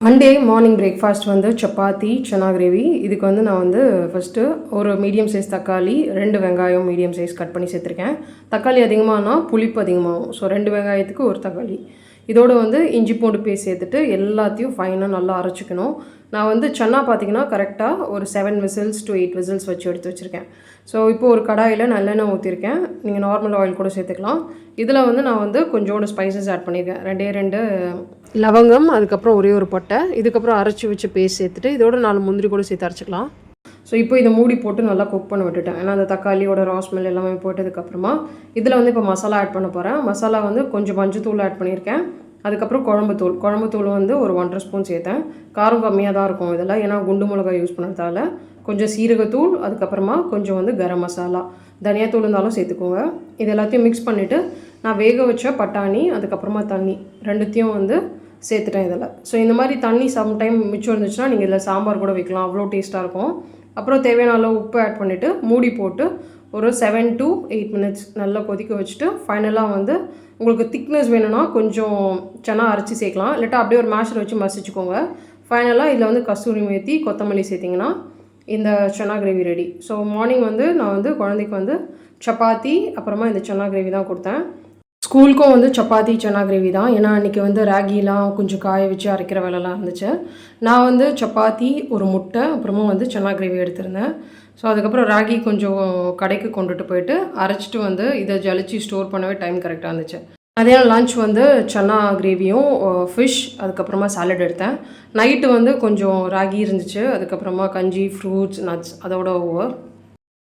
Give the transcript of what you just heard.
Monday morning breakfast வந்து chapati chana gravy. இதுக்கு வந்து நான் வந்து ஃபஸ்ட்டு ஒரு மீடியம் சைஸ் தக்காளி 2 வெங்காயம் மீடியம் சைஸ் கட் பண்ணி சேர்த்துருக்கேன். தக்காளி அதிகமாகனா புளிப்பு அதிகமாகும். ஸோ 2 வெங்காயத்துக்கு ஒரு தக்காளி. இதோடு வந்து இஞ்சி பூண்டு பேஸ்ட் சேர்த்துட்டு எல்லாத்தையும் ஃபைனாக நல்லா அரைச்சிக்கணும். நான் வந்து சன்னா பார்த்திங்கன்னா கரெக்டாக ஒரு 7 விசில்ஸ் to 8 விசில்ஸ் வச்சு எடுத்து வச்சுருக்கேன். ஸோ இப்போது ஒரு கடாயில் நல்லெண்ணெய் ஊற்றிருக்கேன். நீங்கள் நார்மல் ஆயில் கூட சேர்த்துக்கலாம். இதில் வந்து நான் வந்து கொஞ்சோண்டு ஸ்பைசஸ் ஆட் பண்ணியிருக்கேன். 2 லவங்கம், அதுக்கப்புறம் ஒரே ஒரு பட்டை, இதுக்கப்புறம் அரைச்சி வச்சு பேஸ்ட் சேர்த்துட்டு இதோட 4 முந்திரி கூட சேர்த்து அரைச்சிக்கலாம். ஸோ இப்போ இதை மூடி போட்டு நல்லா குக் பண்ண விட்டுட்டேன். ஏன்னா அந்த தக்காளியோட ரா ஸ்மெல் எல்லாமே போட்டதுக்கப்புறமா இதில் வந்து இப்போ மசாலா ஆட் பண்ண போகிறேன். மசாலா வந்து கொஞ்சம் மஞ்சத்தூள் ஆட் பண்ணியிருக்கேன். அதுக்கப்புறம் குழம்புத்தூள் வந்து ஒரு 1.5 ஸ்பூன் சேர்த்தேன். காரம் கம்மியாக தான் இருக்கும் இதெல்லாம், ஏன்னா குண்டு மிளகாய் யூஸ் பண்ணுறதால. கொஞ்சம் சீரகத்தூள், அதுக்கப்புறமா கொஞ்சம் வந்து கரம் மசாலா, தனியாத்தூள் இருந்தாலும் சேர்த்துக்கோங்க. இது எல்லாத்தையும் மிக்ஸ் பண்ணிவிட்டு நான் வேக வச்ச பட்டாணி, அதுக்கப்புறமா தண்ணி ரெண்டுத்தையும் வந்து சேர்த்துட்டேன் இதில். ஸோ இந்த மாதிரி தண்ணி சம்டைம் மிச்சம் இருந்துச்சுன்னா நீங்கள் இதில் சாம்பார் கூட வைக்கலாம், அவ்வளோ டேஸ்ட்டாக இருக்கும். அப்புறம் தேவையான அளவு உப்பு ஆட் பண்ணிவிட்டு மூடி போட்டு ஒரு 7 to 8 மினிட்ஸ் நல்லா கொதிக்க வச்சுட்டு ஃபைனலாக வந்து உங்களுக்கு திக்னஸ் வேணும்னா கொஞ்சம் சன்னா அரைச்சி சேர்க்கலாம், இல்லாட்டா அப்படியே ஒரு மேஷர் வச்சு மசிச்சுக்கோங்க. ஃபைனலாக இதில் வந்து கஸ்தூரி மேத்தி, கொத்தமல்லி சேர்த்திங்கன்னா இந்த chana gravy ready. So morning வந்து நான் வந்து குழந்தைக்கு வந்து சப்பாத்தி அப்புறமா இந்த சன்னா கிரேவி தான் கொடுத்தேன். ஸ்கூலுக்கும் வந்து சப்பாத்தி சன்னா கிரேவி தான். ஏன்னா அன்றைக்கி வந்து ராகிலாம் கொஞ்சம் காய வச்சு அரைக்கிற வேலைலாம் இருந்துச்சு. நான் வந்து சப்பாத்தி, ஒரு முட்டை, அப்புறமா வந்து சன்னா கிரேவி எடுத்திருந்தேன். ஸோ அதுக்கப்புறம் ராகி கொஞ்சம் கடைக்கு கொண்டுட்டு போயிட்டு அரைச்சிட்டு வந்து இதை ஜலிச்சு ஸ்டோர் பண்ணவே டைம் கரெக்டாக இருந்துச்சு. அதே லன்ச் வந்து சன்னா கிரேவியும் ஃபிஷ், அதுக்கப்புறமா சாலட் எடுத்தேன். நைட்டு வந்து கொஞ்சம் ராகி இருந்துச்சு, அதுக்கப்புறமா கஞ்சி, ஃப்ரூட்ஸ், நட்ஸ் அதோட ஓவர்.